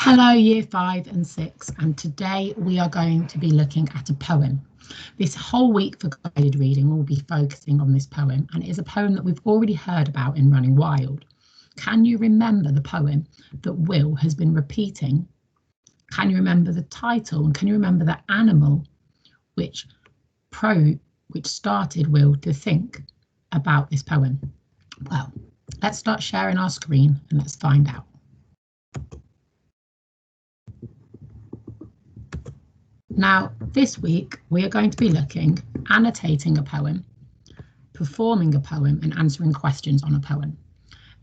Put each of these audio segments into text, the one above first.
Hello Year 5 and 6, and today we are going to be looking at a poem. This whole week for guided reading we'll be focusing on this poem, and it is a poem that we've already heard about in Running Wild. Can you remember the poem that Will has been repeating? Can you remember the title, and can you remember the animal which started Will to think about this poem? Well, let's start sharing our screen and let's find out. Now, this week, we are going to be annotating a poem, performing a poem, and answering questions on a poem.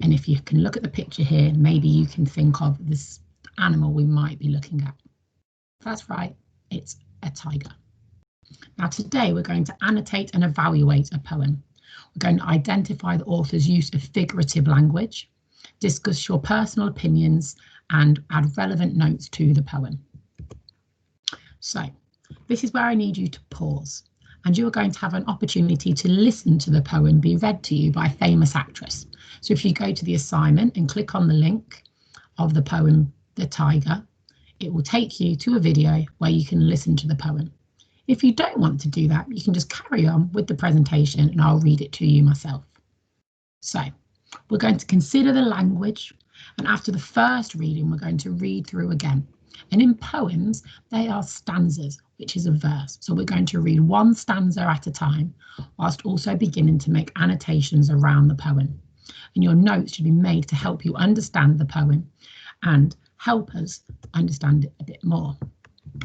And if you can look at the picture here, maybe you can think of this animal we might be looking at. That's right, it's a tiger. Now, today we're going to annotate and evaluate a poem. We're going to identify the author's use of figurative language, discuss your personal opinions, and add relevant notes to the poem. So this is where I need you to pause, and you are going to have an opportunity to listen to the poem be read to you by a famous actress. So if you go to the assignment and click on the link of the poem, The Tiger, it will take you to a video where you can listen to the poem. If you don't want to do that, you can just carry on with the presentation and I'll read it to you myself. So we're going to consider the language, and after the first reading, we're going to read through again. And in poems, they are stanzas, which is a verse. So we're going to read one stanza at a time, whilst also beginning to make annotations around the poem. And your notes should be made to help you understand the poem and help us understand it a bit more.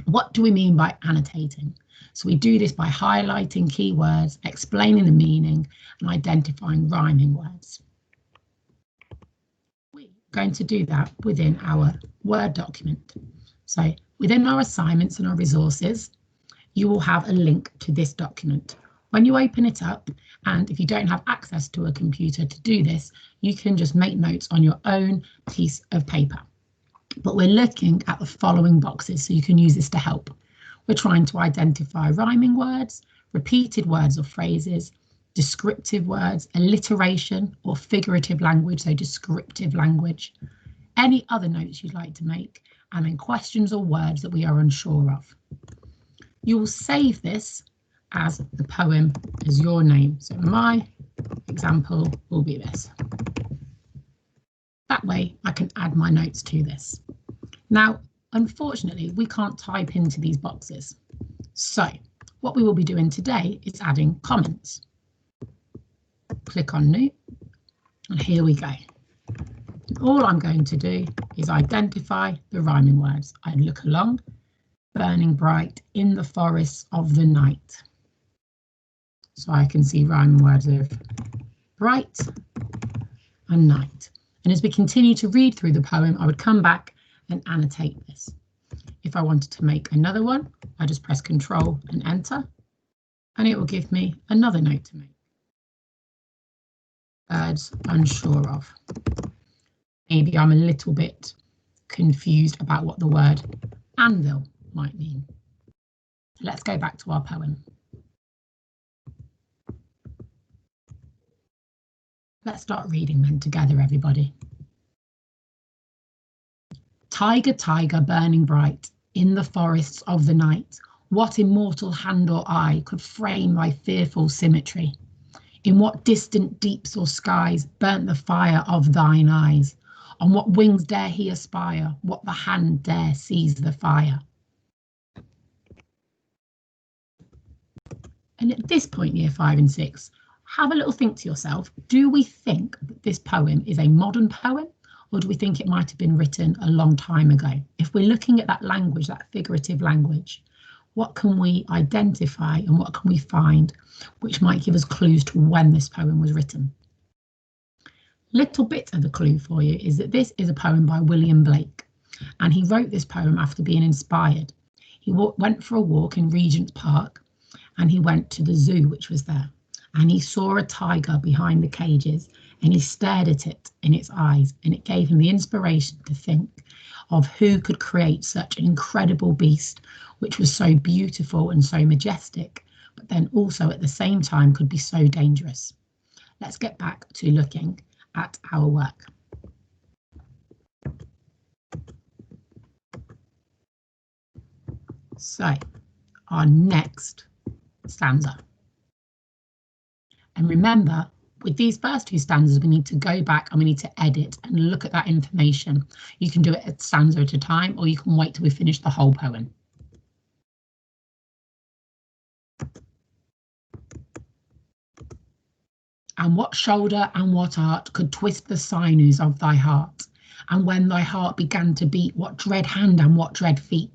What do we mean by annotating? So we do this by highlighting keywords, explaining the meaning, and identifying rhyming words. We're going to do that within our Word document. So within our assignments and our resources, you will have a link to this document. When you open it up, and if you don't have access to a computer to do this, you can just make notes on your own piece of paper. But we're looking at the following boxes, so you can use this to help. We're trying to identify rhyming words, repeated words or phrases, descriptive words, alliteration or figurative language, so descriptive language, any other notes you'd like to make, and then questions or words that we are unsure of. You will save this as the poem as your name. So my example will be this. That way I can add my notes to this. Now, unfortunately, we can't type into these boxes. So what we will be doing today is adding comments. Click on New, and here we go. All I'm going to do is identify the rhyming words. I look along, burning bright in the forests of the night. So I can see rhyming words of bright and night. And as we continue to read through the poem, I would come back and annotate this. If I wanted to make another one, I just press Control and Enter, and it will give me another note to make. Words unsure of. Maybe I'm a little bit confused about what the word anvil might mean. Let's go back to our poem. Let's start reading then together, everybody. Tiger, tiger, burning bright in the forests of the night, what immortal hand or eye could frame thy fearful symmetry? In what distant deeps or skies burnt the fire of thine eyes? On what wings dare he aspire? What the hand dare seize the fire? And at this point, Year 5 and 6, have a little think to yourself. Do we think that this poem is a modern poem, or do we think it might have been written a long time ago? If we're looking at that language, that figurative language, what can we identify and what can we find which might give us clues to when this poem was written? Little bit of the clue for you is that this is a poem by William Blake, and he wrote this poem after being inspired. He went for a walk in Regent's Park, and he went to the zoo which was there, and he saw a tiger behind the cages, and he stared at it in its eyes, and it gave him the inspiration to think of who could create such an incredible beast which was so beautiful and so majestic, but then also at the same time could be so dangerous. Let's get back to looking at our work. So our next stanza. And remember, with these first two stanzas, we need to go back and we need to edit and look at that information. You can do it a stanza at a time, or you can wait till we finish the whole poem. And what shoulder and what art could twist the sinews of thy heart? And when thy heart began to beat, what dread hand and what dread feet?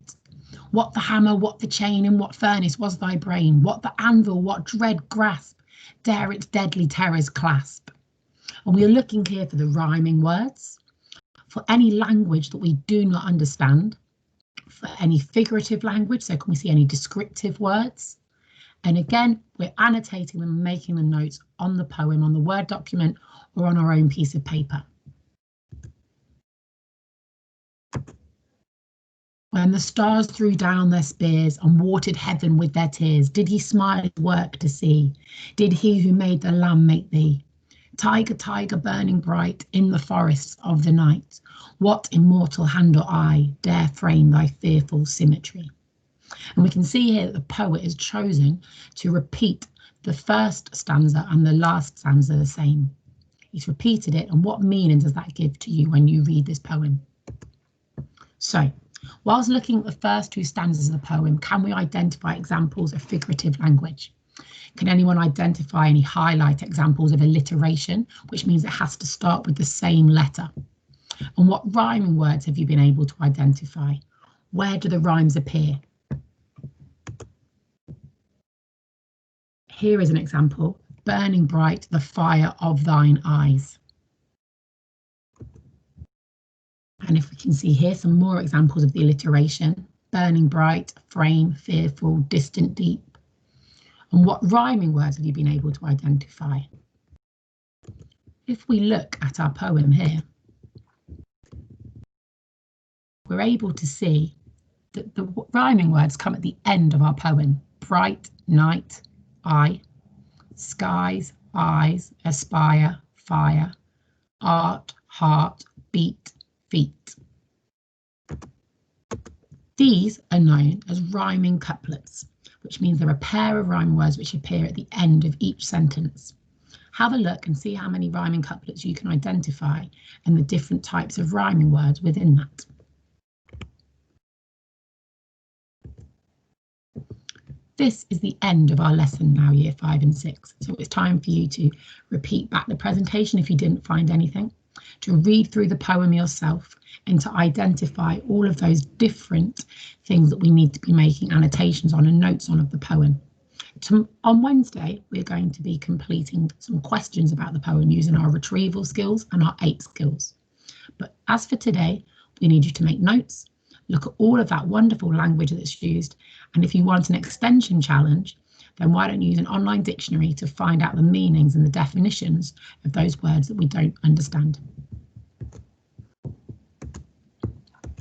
What the hammer, what the chain, in what furnace was thy brain? What the anvil, what dread grasp dare its deadly terrors clasp? And we are looking here for the rhyming words, for any language that we do not understand, for any figurative language, so can we see any descriptive words? And again, we're annotating them and making the notes on the poem, on the Word document, or on our own piece of paper. When the stars threw down their spears and watered heaven with their tears, did he smile his work to see? Did he who made the lamb make thee? Tiger, tiger, burning bright in the forests of the night, what immortal hand or eye dare frame thy fearful symmetry? And we can see here that the poet has chosen to repeat the first stanza and the last stanza the same. He's repeated it, and what meaning does that give to you when you read this poem? So, whilst looking at the first two stanzas of the poem, can we identify examples of figurative language? Can anyone identify any highlight examples of alliteration, which means it has to start with the same letter? And what rhyming words have you been able to identify? Where do the rhymes appear? Here is an example, burning bright the fire of thine eyes. And if we can see here some more examples of the alliteration, burning bright, frame, fearful, distant, deep. And what rhyming words have you been able to identify? If we look at our poem here, we're able to see that the rhyming words come at the end of our poem. Bright, night, eye, skies, eyes, aspire, fire, art, heart, beat, feet. These are known as rhyming couplets, which means they're a pair of rhyming words which appear at the end of each sentence. Have a look and see how many rhyming couplets you can identify and the different types of rhyming words within that. This is the end of our lesson now, year 5 and 6. So it's time for you to repeat back the presentation if you didn't find anything, to read through the poem yourself and to identify all of those different things that we need to be making annotations on and notes on of the poem. On Wednesday, we're going to be completing some questions about the poem using our retrieval skills and our 8 skills. But as for today, we need you to make notes, look at all of that wonderful language that's used, and if you want an extension challenge, then why don't you use an online dictionary to find out the meanings and the definitions of those words that we don't understand.